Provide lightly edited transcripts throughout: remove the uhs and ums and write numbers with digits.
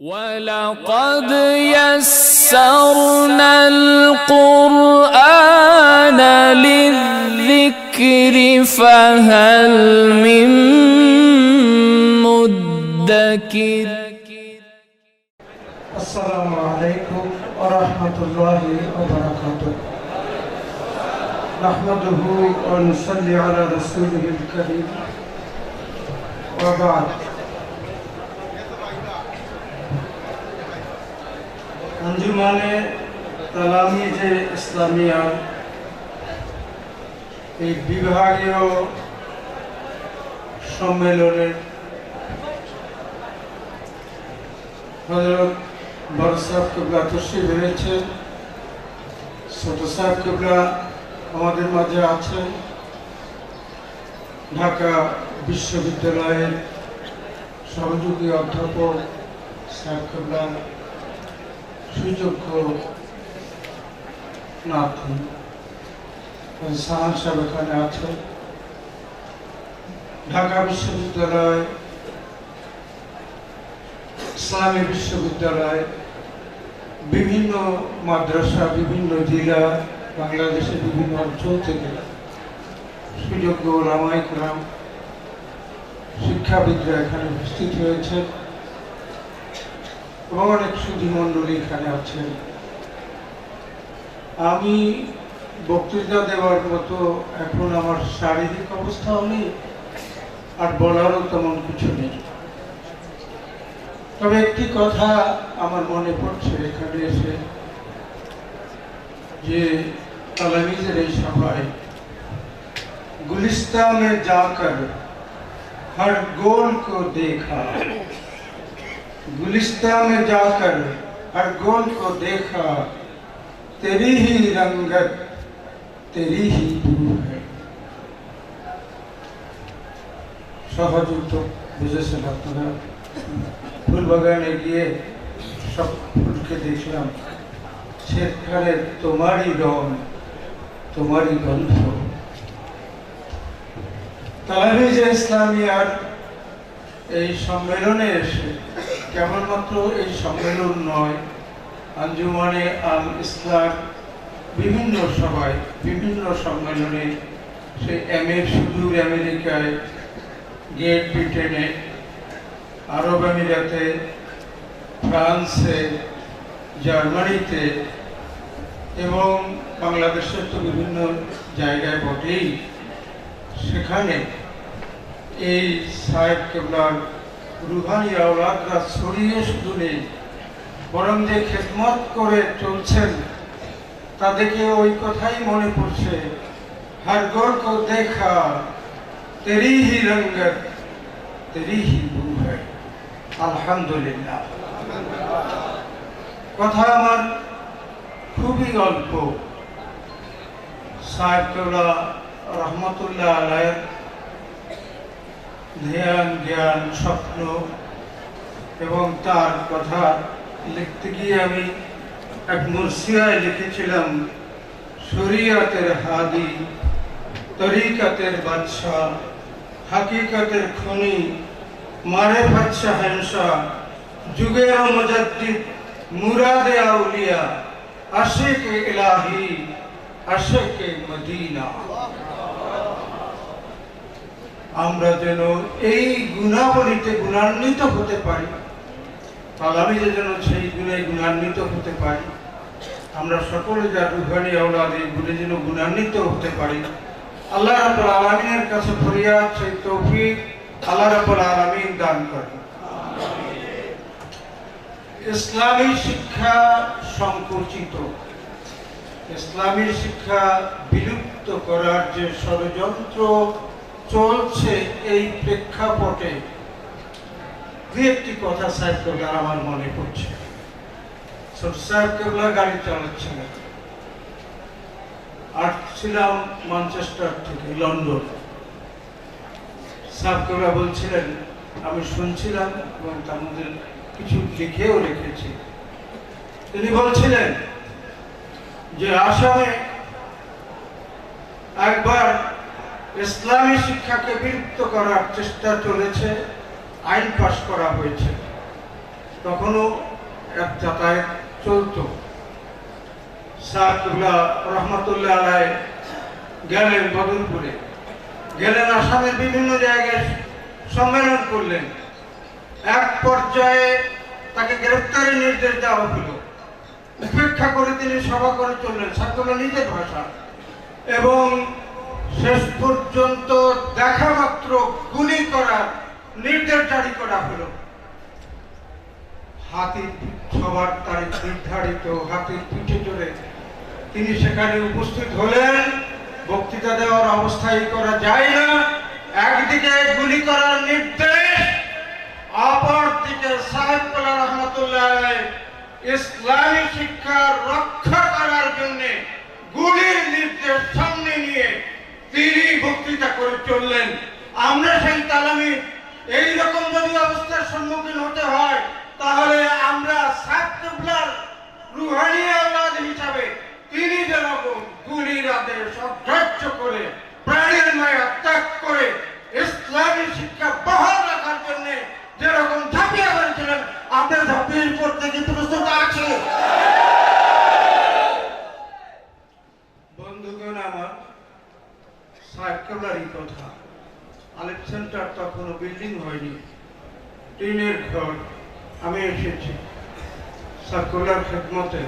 وَلَقَدْ يَسَّرْنَا الْقُرْآنَ لِلذِّكْرِ فَهَلْ مِن مُّدَّكِرٍ السلام عليكم ورحمة الله وبركاته نحمده ونصلي على رسوله الكريم وبعد আঞ্জুমানে তালামিজে ইসলামিয়া এই বিভাগীয় সম্মেলনের হযরত বড় সাহেব কিবলা তশরিফ এনেছেন, ছোট সাহেব কিবলা আমাদের মাঝে আছেন, ঢাকা বিশ্ববিদ্যালয়ের সহযোগী অধ্যাপক সাহেব কিবলা, সুযোগ্য নাতি সাহান সাহেব এখানে আছেন, ঢাকা বিশ্ববিদ্যালয়, ইসলামী বিশ্ববিদ্যালয়, বিভিন্ন মাদ্রাসা, বিভিন্ন জেলা, বাংলাদেশের বিভিন্ন অঞ্চল থেকে সুযোগ্য ওলামায়ে কেরাম, শিক্ষাবিদরা এখানে উপস্থিত হয়েছেন এবং অনেক সুধী মণ্ডলী এখানে আছেন। আমি বক্তৃতা দেওয়ার মতো এখন আমার শারীরিক অবস্থাও নেই, আর বলারও তেমন কিছু নেই। তবে একটি কথা আমার মনে পড়ছে এখানে এসে, যে তালামিজের এই সভায় গুলিস্তান में जाकर हर गोल को देखा, गुलिस्तान में जाकर हर गोल को देखा, तेरी ही रंगत तेरी ही बू है। সহযোগ বুঝেছেন আপনারা? ফুল বাগানে গিয়ে সব ফুলকে দেখলাম, সেখানে তোমারই রং, তোমারই গন্ধ। তালামিজে ইসলামিয়ার এই সম্মেলনে এসে কেবলমাত্র এই সম্মেলন নয়, আঞ্জুমানে আল ইসলাম বিভিন্ন সভায়, বিভিন্ন সম্মেলনে, সে সুদূর আমেরিকায়, গ্রেট ব্রিটেনে, আরব আমিরাতে, ফ্রান্সে, জার্মানিতে এবং বাংলাদেশের তো বিভিন্ন জায়গায় বটেই, সেখানে এই সাহেব কেবলার রুহানি আওলাদরা ছড়িয়ে শুধু নেই, বরং যে খেদমত করে চলছেন তা দেখে ওই কথাই মনে পড়ছে, হর গোল কো দেখা তেরি হি রঙ্গত তেরি হি বু হ্যায়। আলহামদুলিল্লাহ। কথা আমার খুবই অল্প। সাহেব কেবলা রহমতুল্লাহ আলাইহির ধ্যান, জ্ঞান, স্বপ্ন এবং তার কথা লিখতে গিয়ে আমি এক মুরসিয়ায় লিখেছিলাম, শরীয়তের হাদি, তরিকতের বাদশাহ, হাকিকতের খনি, মারেফত শাহেনশাহ, যুগের মুজাদ্দিদ, মুরাদে আউলিয়া, আশিকে ইলাহি, আশিকে মদিনা। আমরা যেন এই গুণাবলীতে গুণান্বিত হতে পারি, তালামিজে যেন সেই গুণে গুণান্বিত হতে পারি। আমরা সকলে যা রুহানি আওলাদ, এই গুণে যেন গুণান্বিত হতে পারি। আল্লাহ রাব্বুল আলামিনের কাছে ফরিয়াদ, সেই তৌফিক আল্লাহ রাব্বুল আলামিন দান করেন। ইসলামী শিক্ষা সংকুচিত, ইসলামী শিক্ষা বিলুপ্ত করার যে ষড়যন্ত্র চলছে, এই প্রেক্ষাপটে দু একটি কথা সাহেব কেবলা আমার মনে পড়ছে। সাহেব কেবলা গাড়ি চালাচ্ছিলেন, আসছিলাম ম্যানচেস্টার থেকে লন্ডন। সাহেব কেবলা বলছিলেন, আমি শুনছিলাম এবং তার মধ্যে কিছু লিখেও রেখেছি। তিনি বলছিলেন যে আসামে একবার ইসলামী শিক্ষাকে বিলুপ্ত করার চেষ্টা চলেছে, আইন পাশ করা হয়েছে। তখনও এক যাতায়াত চলত। সাহেবুল্লাহ রহমতুল্লাহ আলাই গেলেন বদরপুরে, গেলেন আসামের বিভিন্ন জায়গায় সম্মেলন করলেন। এক পর্যায়ে তাকে গ্রেফতারের নির্দেশ দেওয়া হল। উপেক্ষা করে তিনি সভা করে চললেন সাহেবুল্লাহ নিজের ভাষা, এবং শেষ পর্যন্ত দেখা মাত্র গুলি করার নির্দেশ জারি করা হলো। হাতির সবার তারিখ নির্ধারিত, হাতির পিঠে চড়ে তিনি সেখানে উপস্থিত হলেন। বক্তৃতা দেওয়ার অবস্থায় করা যায় না, একদিকে গুলি করার নির্দেশ, অপরদিকে সাহেবুল্লাহ রহমতুল্লাহ ইসলামী শিক্ষা রক্ষা করার জন্য গুলির নির্দেশ সামনে নিয়ে তিনি বক্তৃতা করে চললেন। আমরা সেই তালামি এইরকম যদি অবস্থার সম্মুখীন হতে হয়, তাহলে আমরা সাহেবুল্লাহর রুহানি আওলাদ হিসাবে তিনি যেরকম গুলির আদেশ অগ্রাহ্য করে প্রাণের মায়া ত্যাগ করে ইসলামী শিক্ষা বহাল রাখার জন্য যেরকম ঝাঁপিয়ে পড়েছিলেন, আমরা ঝাঁপিয়ে পড়তে কি প্রস্তুত আছে? বন্ধুগণ আমার, সাহেবুল্লাহরই কথা। আলিফ সেন্টার তখনও বিল্ডিং হয়নি, টিনের ঘর। আমি এসেছি সাহেবুল্লাহর খেদমতে।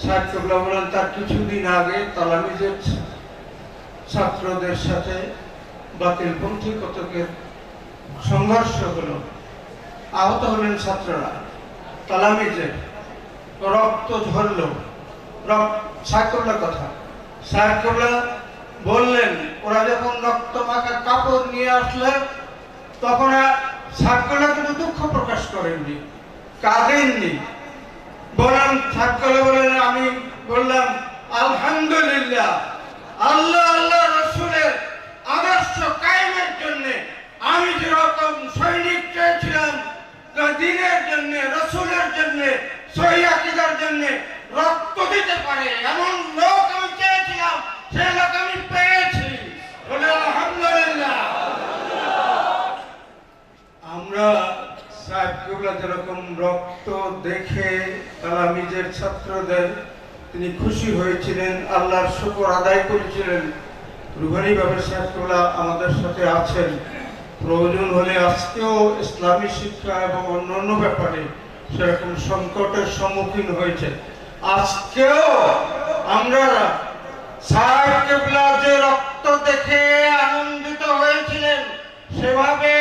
সাহেবুল্লাহ বলেন তার কিছুদিন আগে তালামিজের ছাত্রদের সাথে বাতিলপন্থী কতকের সংঘর্ষ হলো, আহত হলেন ছাত্ররা। তালামিজের রক্ত ঝরল। সাহেবুল্লাহ কথা, সাহেবুল্লাহ বললেন ওরা যখন রক্ত মাখা কাপড় নিয়ে আসলে তখন সাহেবুল্লাহ কিন্তু দুঃখ প্রকাশ করেননি, কাঁদেননি। বললাম সাহেবুল্লাহ বলেন, আমি বললাম আলহামদুলিল্লাহ, আল্লাহ আল্লাহ রসুলের আদর্শ কায়েমের জন্য আমি যেরকম সৈনিক চেয়েছিলাম, দিনের জন্য, রসুলের জন্য, সহিহ আকীদার জন্য রক্ত দিতে পারে এমন লোক আমি চেয়েছিলাম, সে লোক আমি পেয়েছি। বলে আলহামদুলিল্লাহ। আমরা সাহেবুল্লাহ যেরকম রক্ত দেখে তালামিজের ছাত্রদের তিনি খুশি হয়েছিলেন, আল্লাহর শুকর আদায় করেছিলেন, রুহানি ভাবে সাহেবুল্লাহ আমাদের সাথে আছেন। প্রয়োজন হলে আজকেও ইসলামী শিক্ষা এবং অন্যান্য ব্যাপারে সেরকম সংকটের সম্মুখীন হয়েছে। আজকেও আমরা সাহেবুল্লাহ যে রক্ত দেখে আনন্দিত হয়েছিলেন, সেভাবে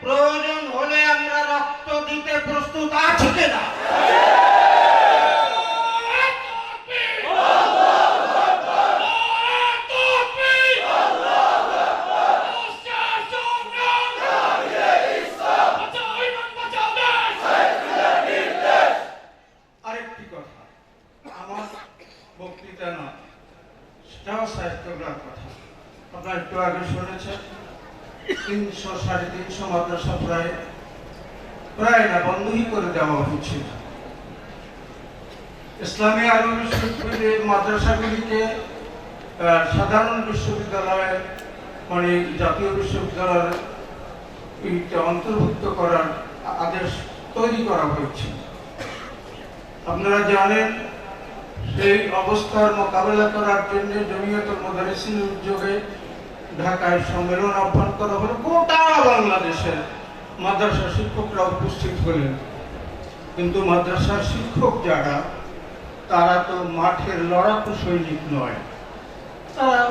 প্রয়োজন হলে আমরা রক্ত দিতে প্রস্তুত আছি কিনা? আরেকটি কথা, আমার বক্তৃতা না, সেটাও সাহিত্যগুলোর কথা। আপনার একটু আগে শুনেছেন 300-350 মাদ্রাসা প্রায় না বন্ধই করে দেওয়া হয়েছিল। ইসলামী আরবি বিশ্ববিদ্যালয়ের মাদ্রাসাগুলিকে সাধারণ বিশ্ববিদ্যালয়ে মানে জাতীয় বিশ্ববিদ্যালয়ের অন্তর্ভুক্ত করার আদেশ তৈরি করা হয়েছে। আপনারা জানেন, সেই অবস্থার মোকাবেলা করার জন্য জমিয়তুল মুদারিসিন উদ্যোগে ঢাকায় সম্মেলন আহ্বান করা হলো। গোটা বাংলাদেশের মাদ্রাসা শিক্ষকরা উপস্থিত হলেন, কিন্তু মাদ্রাসার শিক্ষক যারা, তারা তো মাঠের লড়াকু সৈনিক নয়। তারা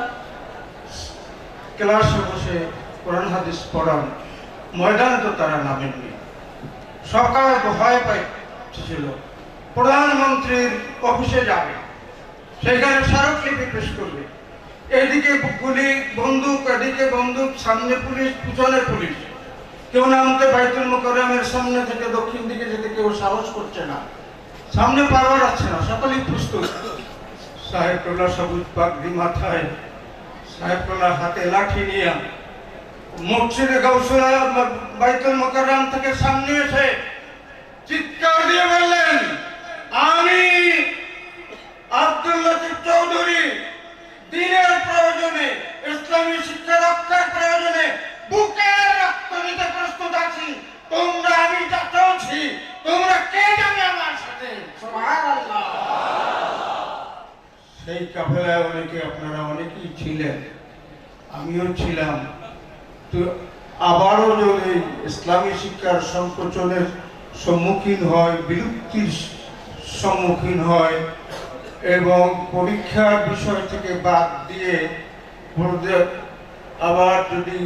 ক্লাসে বসে কোরআন হাদিস পড়ান, ময়দানে তো তারা নামেননি। সরকার ভয় পাইছিল প্রধানমন্ত্রীর অফিসে যাবে, সেখানে স্মারকলিপি পেশ করবে। এদিকে গুলি, বন্দুক, এদিকে বন্দুক, সামনে পুলিশ, পিছনে পুলিশ। কেউ নামতে বাইতুল মুকাররমের সামনে থেকে দক্ষিণ দিকে যেতে কেউ সাহস করছে না, সামনে পাওয়ার আছে না, সকলেই প্রস্তুত। সাহেবুল্লাহ সবুজ পাগড়ি মাথায়, সাহেবুল্লাহ হাতে লাঠি নিয়ে মসজিদে গাউসুল্লাহ বাইতুল মুকাররম থেকে সামনে এসে চিৎকার দিয়ে বললেন, আমি আব্দুল লতিফ চৌধুরী দিনের প্রয়োজনে, ইসলামী শিক্ষা রক্ষার প্রয়োজনে বুকের রক্ত দিতে প্রস্তুত আছি। তোমরা, আমি যা চলছি, তোমরা সেই কাফেলায় আপনারা অনেকেই ছিলেন, আমিও ছিলাম। তো আবারও যদি ইসলামী শিক্ষার সংকোচনের সম্মুখীন হয়, বিলুপ্তির সম্মুখীন হয় এবং পরীক্ষার বিষয় থেকে বাদ দিয়ে আবার যদি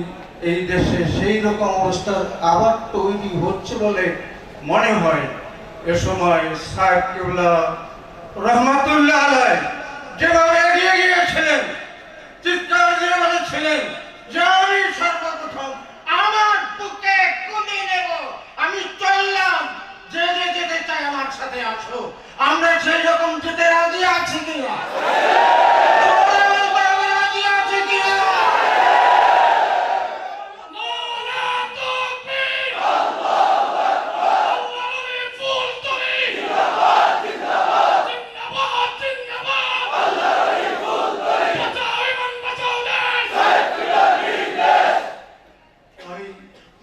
এই দেশে সেই রকম অবস্থা আবার তৈরি হচ্ছে বলে মনে হয়, এ সময় সাহেব কেবলা রহমাতুল্লাহ আলাইহি যেভাবে এগিয়ে গিয়েছিলেন, চিৎকার দিয়ে বলেছিলেন যে আমি সর্বপ্রথম আমার বুকে কুলি নেব, আমি চললাম, যে যেতে চাই আমার সাথে আসো। আমরা সেই রকম যেতে রাজি আছি কিনা? রাজি আছি কিনা?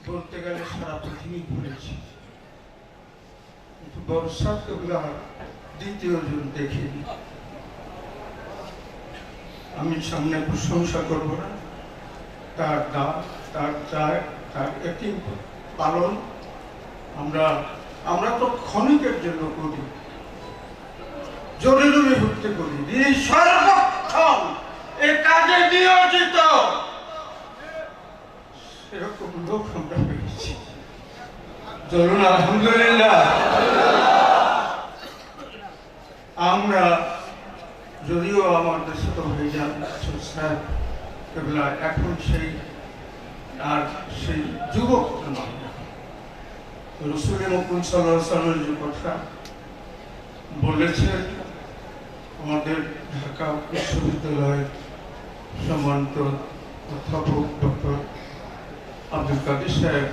বলতে গেলে সারা পৃথিবী ঘুরেছি, কিন্তু বর্ষা কেবলার দ্বিতীয় জন দেখিনি। আমি সামনে প্রশংসা করব না, তার দাম, তার চায়, তার একই পালন আমরা তো ক্ষণিকের জন্য করি, জরুরি হতে করি, এই সর্বক্ষণ এ কাজে নিয়োজিত এরকম লোক আমরা পেয়েছি। চলুন আলহামদুলিল্লাহ। আমরা যদিও আমার দেশে তো হয়ে যান সাহেব কেবলা এখন সেই আর সেই যুবক নয়, রসুল মুকুল সাল্লাল্লাহু আলাইহি ওয়াসাল্লামের যে কথা বলেছেন, আমাদের ঢাকা বিশ্ববিদ্যালয়ের সম্মানিত অধ্যাপক ডক্টর আব্দুল কাদের সাহেব,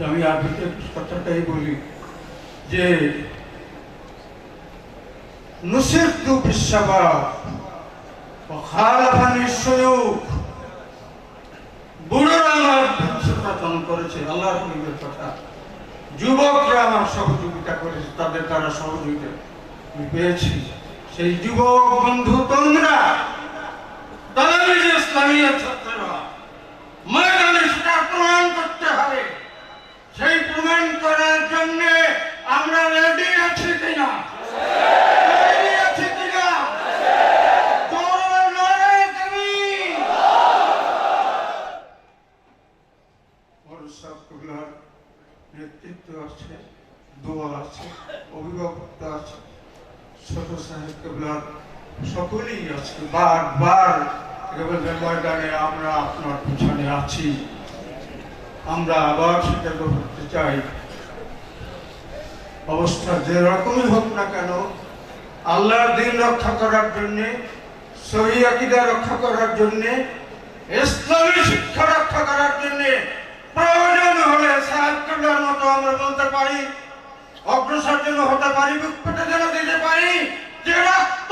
আমি আগে কথাটাই বলি যে নুসিরতু বিশ-শাবাব ওয়া খালাফানি শুয়ুখ, বুড়োরা আমার সমর্থন করেছে, আল্লাহর নবীর কথা, যুবকরা আমার সহযোগিতা করেছে, তাদের দ্বারা সহযোগিতা আমি পেয়েছি। সেই যুবক বন্ধু তোমরা তালামিজ ইসলামিয়া ছাত্ররা ময়দানে সেটা প্রমাণ করতে হবে। সেই প্রমাণ করার জন্য আমরা রেডি আছি কিনা? রেডি আছি কিনা? নেতৃত্ব আছে, দোয়া আছে, অভিভাবক আছে, ছোট সাহেব কেবলার সকলেই আজকে বারবার ময়দানে আমরা আপনার পিছনে আছি। আমরা আবার সেটা করতে চাই। অবস্থা যে রকমই হোক না কেন, আল্লাহর দিন রক্ষা করার জন্যে, সহিহ আকীদা রক্ষা করার জন্যে, ইসলামী শিক্ষা রক্ষা করার জন্যে প্রয়োজন হলে সাহেব কেবলার মতো আমরা বলতে পারি, অগ্রসর যেন হতে পারি, বুক পেটে যেন দিতে পারি যে রক্ত